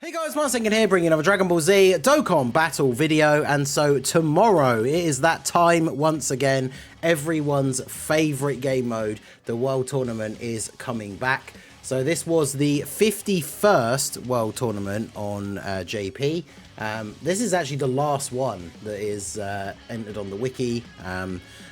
Hey guys, Saiyan here, bringing another Dragon Ball Z Dokkan battle video. And so tomorrow, it is that time once again. Everyone's favorite game mode, the World Tournament, is coming back. So this was the 51st World Tournament on JP. This is actually the last one that is entered on the wiki.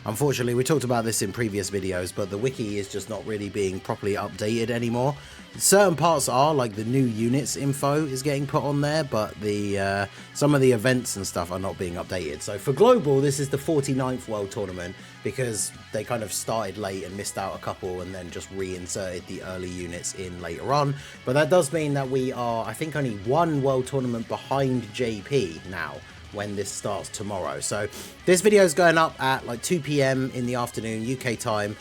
Unfortunately, we talked about this in previous videos, but the wiki is just not really being properly updated anymore. Certain parts are, like the new units info is getting put on there, but the some of the events and stuff are not being updated. So for global, this is the 49th World Tournament because they kind of started late and missed out a couple and then just reinserted the early units in later on. But that does mean that we are, I think, only one World Tournament behind JP now when this starts tomorrow. So this video is going up at like 2 PM in the afternoon UK time.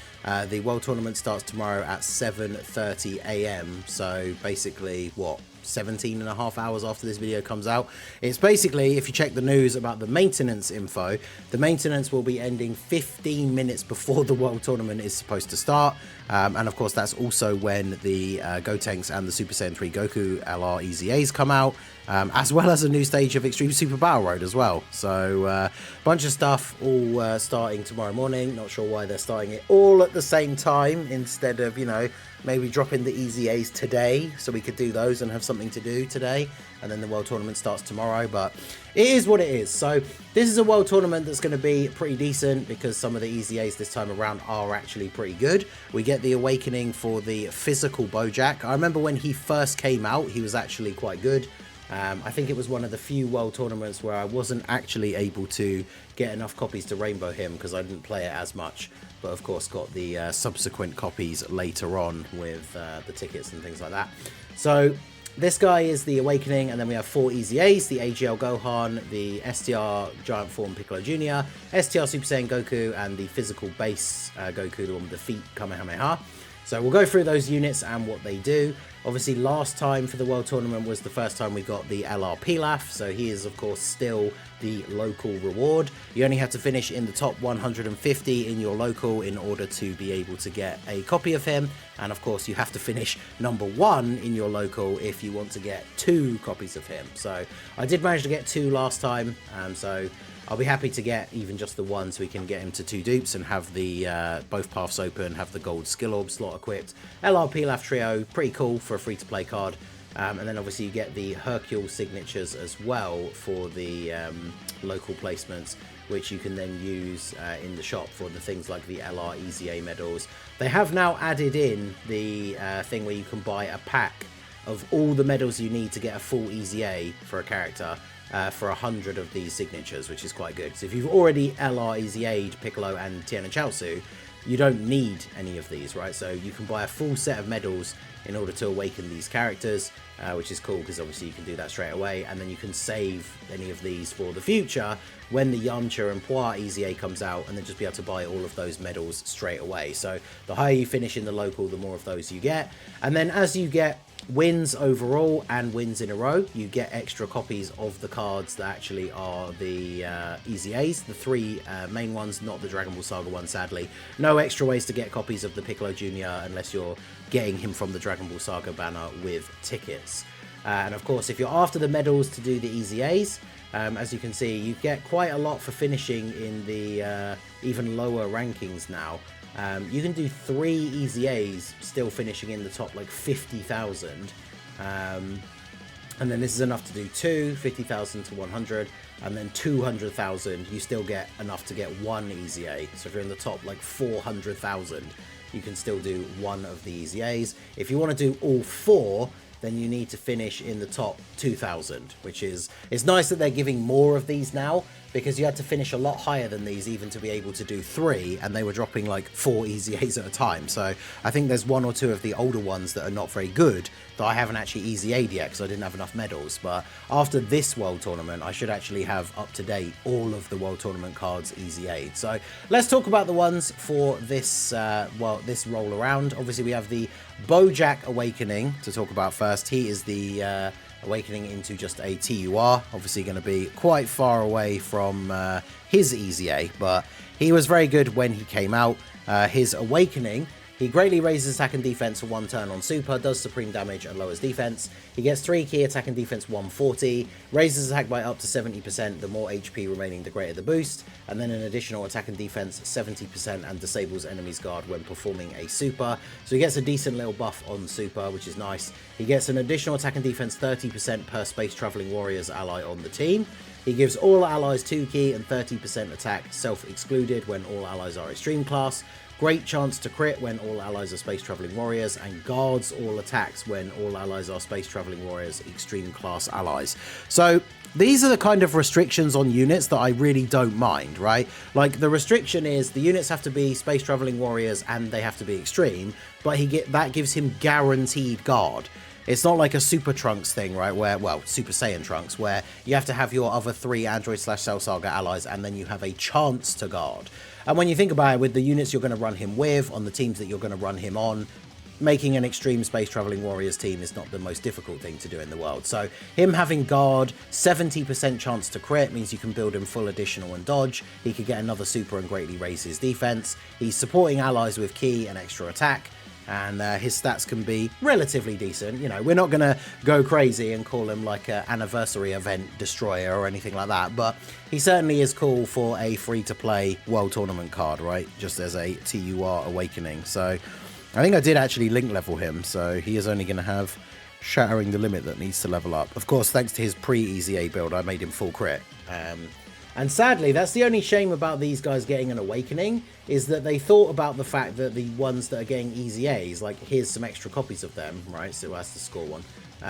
The World Tournament starts tomorrow at 7:30 AM. So basically, what, 17 and a half hours after this video comes out. It's basically, if you check the news about the maintenance info, the maintenance will be ending 15 minutes before the World Tournament is supposed to start. And of course, that's also when the Gotenks and the Super Saiyan 3 Goku LR EZA'S come out, as well as a new stage of Extreme Super Battle Road as well. So bunch of stuff all starting tomorrow morning. Not sure why they're starting it all at the same time instead of, you know, maybe dropping the EZA'S today so we could do those and have something to do today, and then the World Tournament starts tomorrow. But it is what it is. So this is a World Tournament that's going to be pretty decent because some of the EZA'S this time around are actually pretty good. We get the Awakening for the physical Bojack. I remember when he first came out, he was actually quite good. I think it was one of the few World Tournaments where I wasn't actually able to get enough copies to rainbow him because I didn't play it as much. But of course got the subsequent copies later on with the tickets and things like that. So this guy is the Awakening, and then we have 4 EZA'S, the AGL Gohan, the STR Giant Form Piccolo Jr., STR Super Saiyan Goku, and the physical base Goku, the one with the feet Kamehameha. So we'll go through those units and what they do. Obviously, last time for the World Tournament was the first time we got the LR Pilaf, so he is, of course, still the local reward. You only have to finish in the top 150 in your local in order to be able to get a copy of him. And, of course, you have to finish #1 in your local if you want to get 2 copies of him. So I did manage to get 2 last time, so I'll be happy to get even just the 1 so we can get him to 2 dupes and have the both paths open, have the gold skill orb slot equipped. LR Pilaf Trio, pretty cool for a free-to-play card. And then obviously you get the Hercule signatures as well for the local placements, which you can then use in the shop for the things like the LR EZA medals. They have now added in the thing where you can buy a pack of all the medals you need to get a full EZA for a character. For 100 of these signatures, which is quite good. So if you've already LR EZA'd Piccolo and Tien and Chaozu, you don't need any of these, right? So you can buy a full set of medals in order to awaken these characters, which is cool because obviously you can do that straight away, and then you can save any of these for the future when the Yamcha and Puar EZA comes out, and then just be able to buy all of those medals straight away. So the higher you finish in the local, the more of those you get. And then as you get wins overall and wins in a row, you get extra copies of the cards that actually are the EZA'S, the 3 main ones, not the Dragon Ball Saga one, sadly. No extra ways to get copies of the Piccolo Jr. unless you're getting him from the Dragon Ball Saga banner with tickets. And of course, if you're after the medals to do the EZA'S, as you can see, you get quite a lot for finishing in the even lower rankings now. You can do 3 EZA'S still finishing in the top like 50,000. And then this is enough to do 2, 50,000 to 100, and then 200,000, you still get enough to get 1 EZA. So if you're in the top like 400,000, you can still do 1 of the EZA'S. If you want to do all 4, then you need to finish in the top 2,000, which is, it's nice that they're giving more of these now, because you had to finish a lot higher than these even to be able to do 3, and they were dropping like 4 EZA'S at a time. So I think there's 1 or 2 of the older ones that are not very good that I haven't actually EZA'd yet because I didn't have enough medals. But after this World Tournament, I should actually have up to date all of the World Tournament cards EZA'd. So let's talk about the ones for this this roll around. Obviously we have the Bojack Awakening to talk about first. He is the Awakening into just a TUR, obviously going to be quite far away from his EZA, but he was very good when he came out. His Awakening He greatly raises attack and defense for 1 turn on super, does supreme damage and lowers defense. He gets 3 key attack and defense 140, raises attack by up to 70%, the more HP remaining the greater the boost, and then an additional attack and defense 70% and disables enemy's guard when performing a super. So he gets a decent little buff on super, which is nice. He gets an additional attack and defense 30% per space traveling warriors ally on the team. He gives all allies 2 key and 30% attack self-excluded when all allies are extreme class. Great chance to crit when all allies are space traveling warriors, and guards all attacks when all allies are space traveling warriors extreme class allies. So these are the kind of restrictions on units that I really don't mind, right? Like, the restriction is the units have to be space traveling warriors and they have to be extreme, but that gives him guaranteed guard. It's not like a Super Trunks thing, right, where, well, Super Saiyan Trunks, where you have to have your other 3 Android/Cell Saga allies and then you have a chance to guard. And when you think about it, with the units you're going to run him with, on the teams that you're going to run him on, making an extreme space traveling warriors team is not the most difficult thing to do in the world. So him having guard, 70% chance to crit means you can build him full additional and dodge. He could get another super and greatly raise his defense. He's supporting allies with key and extra attack. And his stats can be relatively decent. You know, we're not going to go crazy and call him like an anniversary event destroyer or anything like that, but he certainly is cool for a free-to-play World Tournament card, right? Just as a TUR Awakening. So I think I did actually link level him, so he is only going to have Shattering the Limit that needs to level up. Of course, thanks to his pre-EZA build, I made him full crit. And sadly, that's the only shame about these guys getting an Awakening, is that they thought about the fact that the ones that are getting EZA'S, like, here's some extra copies of them, right? So that's the score one.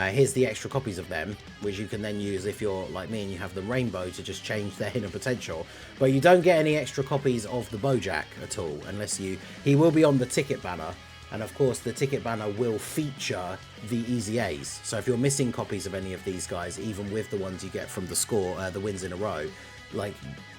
Here's the extra copies of them, which you can then use if you're like me and you have the rainbow to just change their hidden potential. But you don't get any extra copies of the Bojack at all, unless he will be on the ticket banner. And of course, the ticket banner will feature the EZA'S. So if you're missing copies of any of these guys, even with the ones you get from the score, the wins in a row, like,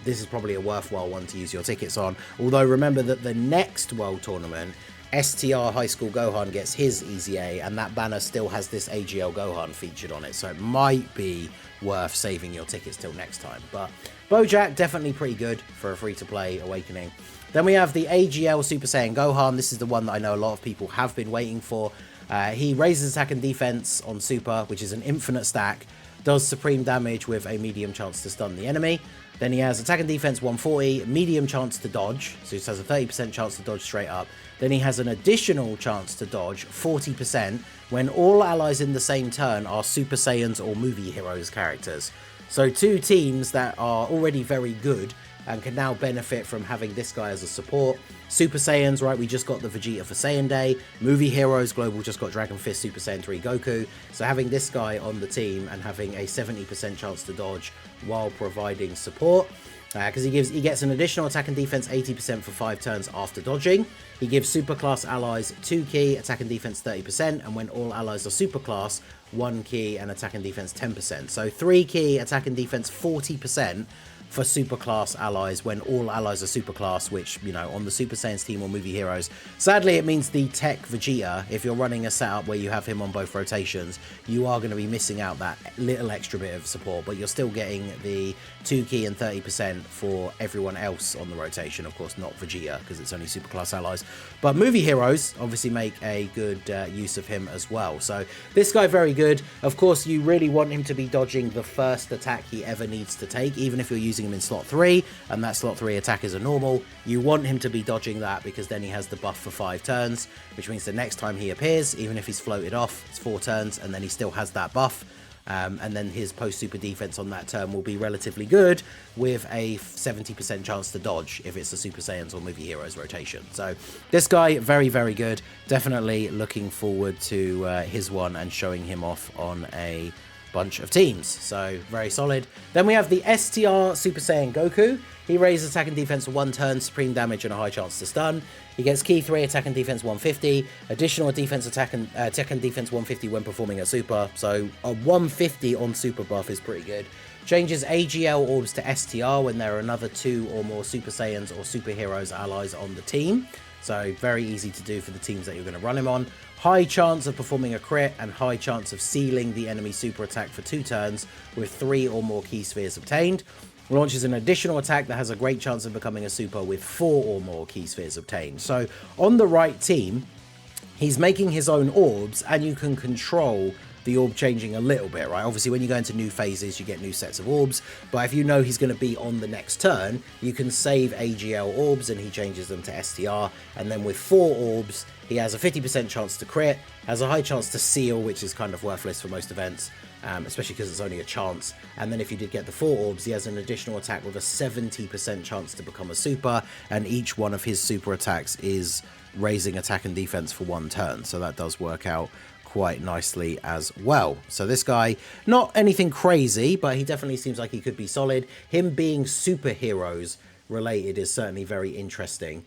this is probably a worthwhile one to use your tickets on. Although remember that the next World Tournament, STR High School Gohan gets his EZA, and that banner still has this AGL Gohan featured on it, so it might be worth saving your tickets till next time. But Bojack, definitely pretty good for a free-to-play Awakening. Then we have the AGL Super Saiyan Gohan. This is the one that I know a lot of people have been waiting for. He raises attack and defense on Super, which is an infinite stack, does supreme damage with a medium chance to stun the enemy. Then he has attack and defense 140, medium chance to dodge, so he has a 30% chance to dodge straight up. Then he has an additional chance to dodge 40% when all allies in the same turn are Super Saiyans or Movie Heroes characters. So 2 teams that are already very good and can now benefit from having this guy as a support. Super Saiyans, right, we just got the Vegeta for Saiyan Day. Movie Heroes Global just got Dragon Fist Super Saiyan 3 Goku. So having this guy on the team and having a 70% chance to dodge while providing support, because he gets an additional attack and defense 80% for 5 turns after dodging. He gives superclass allies 2 key, attack and defense 30%, and when all allies are superclass, 1 key and attack and defense 10%. So 3 key, attack and defense 40% for superclass allies when all allies are superclass, which, you know, on the Super Saiyans team or Movie Heroes, sadly it means the Tech Vegeta, if you're running a setup where you have him on both rotations, you are going to be missing out that little extra bit of support, but you're still getting the 2 key and 30% for everyone else on the rotation. Of course, not Vegeta, because it's only superclass allies, but Movie Heroes obviously make a good use of him as well. So this guy, very good. Of course, you really want him to be dodging the first attack he ever needs to take, even if you're using him in slot 3 and that slot 3 attack is a normal. You want him to be dodging that, because then he has the buff for 5 turns, which means the next time he appears, even if he's floated off, it's 4 turns and then he still has that buff. And then his post-super defense on that turn will be relatively good, with a 70% chance to dodge if it's the Super Saiyans or Movie Heroes rotation. So this guy, very, very good. Definitely looking forward to his one and showing him off on a bunch of teams. So very solid. Then we have the STR Super Saiyan Goku. He raises attack and defense for 1 turn, supreme damage and a high chance to stun. He gets key 3, attack and defense 150, additional defense attack and defense 150 when performing a super. So a 150 on super buff is pretty good. Changes AGL orbs to STR when there are another 2 or more Super Saiyans or Super Heroes allies on the team. So very easy to do for the teams that you're going to run him on. High chance of performing a crit and high chance of sealing the enemy super attack for 2 turns with 3 or more key spheres obtained. launches an additional attack that has a great chance of becoming a super with 4 or more key spheres obtained. So on the right team, he's making his own orbs, and you can control the orb changing a little bit, right? Obviously, when you go into new phases, you get new sets of orbs, but if you know he's going to be on the next turn, you can save AGL orbs, and he changes them to STR, and then with 4 orbs, he has a 50% chance to crit, has a high chance to seal, which is kind of worthless for most events, especially because it's only a chance, and then if you did get the 4 orbs, he has an additional attack with a 70% chance to become a super, and each one of his super attacks is raising attack and defense for 1 turn, so that does work out quite nicely as well. So this guy, not anything crazy, but he definitely seems like he could be solid. Him being superheroes related is certainly very interesting.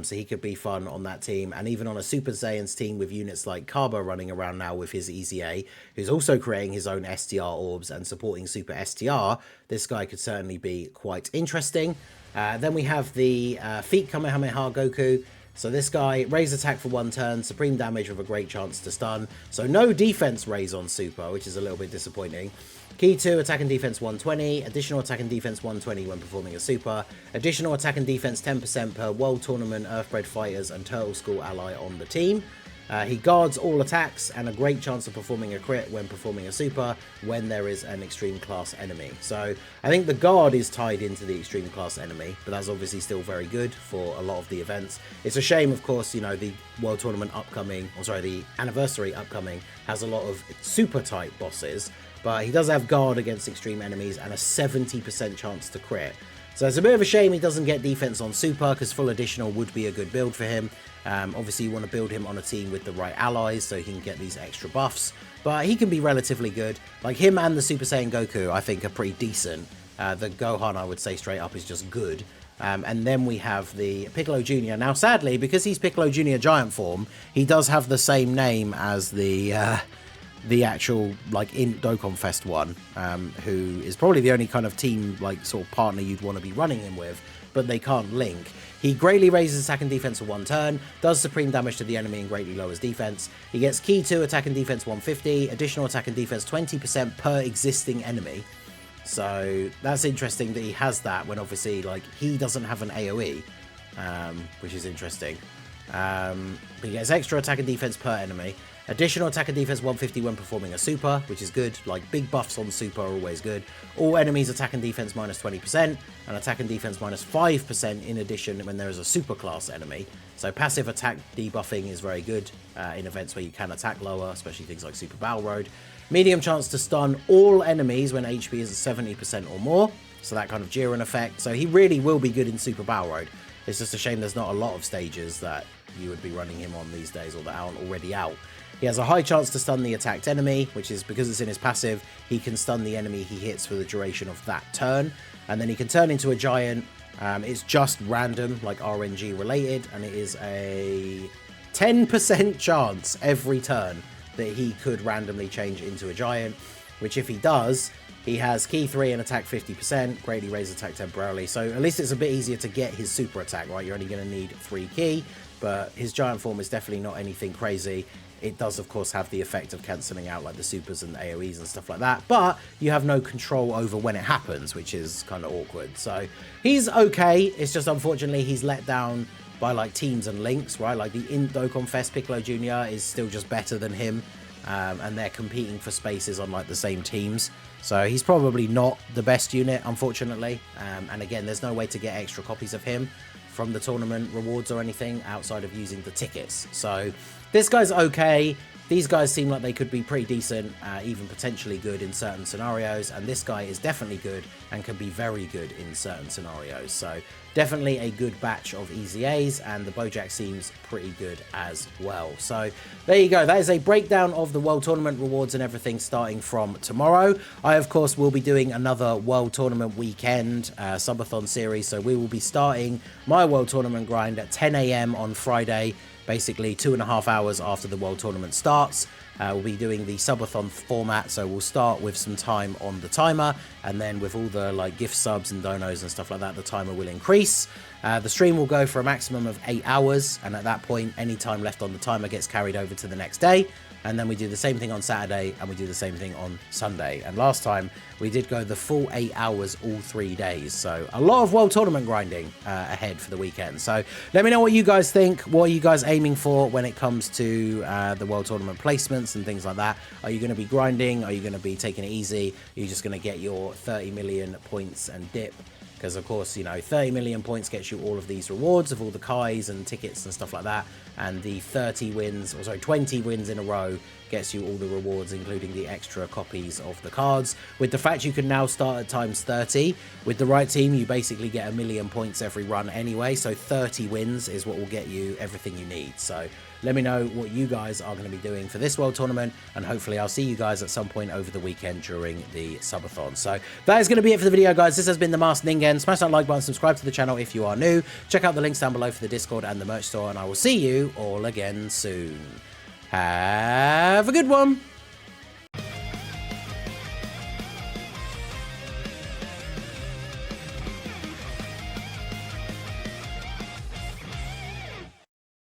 So he could be fun on that team, and even on a Super Saiyan's team with units like Kaba running around now with his EZA, who's also creating his own STR orbs and supporting Super STR, this guy could certainly be quite interesting. Then we have the Feet Kamehameha Goku. So this guy, raise attack for 1 turn, supreme damage with a great chance to stun. So no defense raise on super, which is a little bit disappointing. Key 2, attack and defense 120, additional attack and defense 120 when performing a super, additional attack and defense 10% per World Tournament, Earthbred Fighters and Turtle School ally on the team. He guards all attacks and a great chance of performing a crit when performing a super when there is an extreme class enemy. So I think the guard is tied into the extreme class enemy, but that's obviously still very good for a lot of the events. It's a shame, of course, you know, the World Tournament upcoming, or sorry, the anniversary upcoming has a lot of super type bosses, but he does have guard against extreme enemies and a 70% chance to crit. So it's a bit of a shame he doesn't get defense on super, because full additional would be a good build for him. Obviously you want to build him on a team with the right allies so he can get these extra buffs, but he can be relatively good. Like him and the Super Saiyan Goku I think are pretty decent. The Gohan, I would say straight up, is just good. And then we have the Piccolo Jr. Now sadly, because he's Piccolo Jr. giant form, he does have the same name as the actual, like, in Dokkan Fest one, who is probably the only kind of team, like, sort of partner you'd want to be running him with, but they can't link. He greatly raises attack and defense for 1 turn, does supreme damage to the enemy and greatly lowers defense. He gets key 2, attack and defense 150, additional attack and defense 20% per existing enemy. So that's interesting that he has that when obviously, like, he doesn't have an AoE, which is interesting. But he gets extra attack and defense per enemy. Additional attack and defense 150 when performing a super, which is good. Like, big buffs on super are always good. All enemies attack and defense minus 20%, and attack and defense minus 5% in addition when there is a super class enemy. So passive attack debuffing is very good in events where you can attack lower, especially things like Super Battle Road. Medium chance to stun all enemies when HP is at 70% or more, so that kind of Jiren effect. So he really will be good in Super Battle Road. It's just a shame there's not a lot of stages that you would be running him on these days, or that aren't already out. He has a high chance to stun the attacked enemy, which is because it's in his passive, he can stun the enemy he hits for the duration of that turn. And then he can turn into a giant. It's just random, like RNG related, and it is a 10% chance every turn that he could randomly change into a giant, which if he does, he has key 3 and attack 50%, greatly raise attack temporarily. So at least it's a bit easier to get his super attack, right? You're only going to need 3 key, but his giant form is definitely not anything crazy. It does, of course, have the effect of cancelling out like the supers and the AoEs and stuff like that, but you have no control over when it happens, which is kind of awkward. So he's okay. It's just unfortunately he's let down by like teams and links, right? Like the Dokkan Fest Piccolo Jr. is still just better than him, and they're competing for spaces on like the same teams. So he's probably not the best unit, unfortunately. And again, there's no way to get extra copies of him from the tournament rewards or anything outside of using the tickets. So this guy's okay. These guys seem like they could be pretty decent, even potentially good in certain scenarios, and this guy is definitely good and can be very good in certain scenarios. So definitely a good batch of EZA'S, and the Bojack seems pretty good as well. So there you go. That is a breakdown of the World Tournament rewards and everything starting from tomorrow. I, of course, will be doing another World Tournament weekend subathon series, so we will be starting my World Tournament grind at 10 AM on Friday, basically 2.5 hours after the World Tournament starts. We'll be doing the subathon format, so we'll start with some time on the timer, and then with all the like gift subs and donos and stuff like that, the timer will increase. The stream will go for a maximum of 8 hours, and at that point, any time left on the timer gets carried over to the next day. and then we do the same thing on Saturday, and we do the same thing on Sunday. And last time we did go the full 8 hours all 3 days, so a lot of World Tournament grinding ahead for the weekend. So let me know what you guys think. What are you guys aiming for when it comes to the World Tournament placements and things like that? Are you going to be grinding? Are you going to be taking it easy? Are you just going to get your 30 million points and dip? Because, of course, you know, 30 million points gets you all of these rewards of all the Kais and tickets and stuff like that. And the 20 wins in a row gets you all the rewards, including the extra copies of the cards. With the fact you can now start at times 30, with the right team, you basically get 1 million points every run anyway. So 30 wins is what will get you everything you need. So let me know what you guys are going to be doing for this World Tournament, and hopefully I'll see you guys at some point over the weekend during the subathon. So that is going to be it for the video, guys. This has been the Masked Ningen. Smash that like button, subscribe to the channel if you are new. Check out the links down below for the Discord and the merch store, and I will see you all again soon. Have a good one.